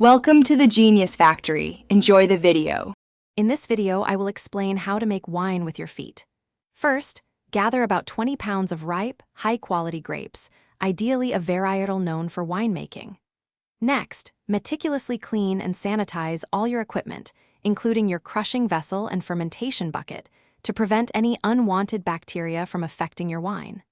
Welcome to the Genius Factory. Enjoy the video. In this video, I will explain how to make wine with your feet. First, gather about 20 pounds of ripe, high-quality grapes, ideally a varietal known for winemaking. Next, meticulously clean and sanitize all your equipment, including your crushing vessel and fermentation bucket, to prevent any unwanted bacteria from affecting your wine.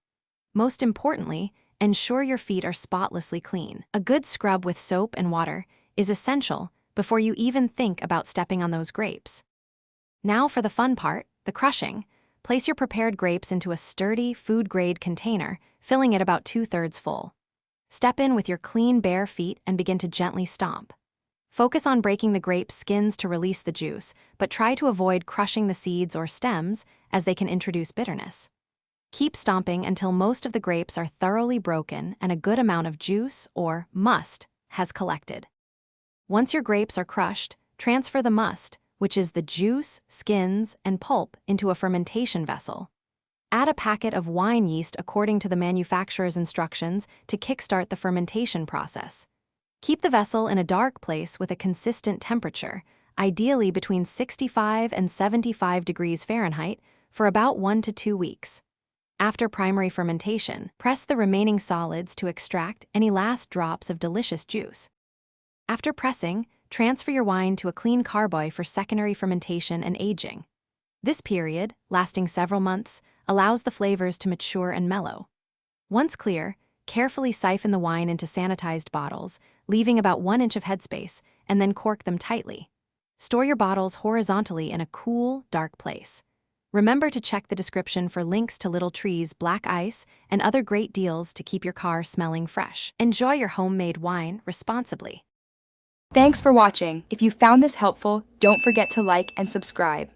Most importantly, ensure your feet are spotlessly clean. A good scrub with soap and water is essential before you even think about stepping on those grapes. Now for the fun part, the crushing. Place your prepared grapes into a sturdy, food-grade container, filling it about 2/3 full. Step in with your clean, bare feet and begin to gently stomp. Focus on breaking the grape skins to release the juice, but try to avoid crushing the seeds or stems, as they can introduce bitterness. Keep stomping until most of the grapes are thoroughly broken and a good amount of juice, or must, has collected. Once your grapes are crushed, transfer the must, which is the juice, skins, and pulp, into a fermentation vessel. Add a packet of wine yeast according to the manufacturer's instructions to kickstart the fermentation process. Keep the vessel in a dark place with a consistent temperature, ideally between 65 and 75 degrees Fahrenheit, for about 1 to 2 weeks. After primary fermentation, press the remaining solids to extract any last drops of delicious juice. After pressing, transfer your wine to a clean carboy for secondary fermentation and aging. This period, lasting several months, allows the flavors to mature and mellow. Once clear, carefully siphon the wine into sanitized bottles, leaving about 1 inch of headspace, and then cork them tightly. Store your bottles horizontally in a cool, dark place. Remember to check the description for links to Little Tree's black ice and other great deals to keep your car smelling fresh. Enjoy your homemade wine responsibly. Thanks for watching. If you found this helpful, don't forget to like and subscribe.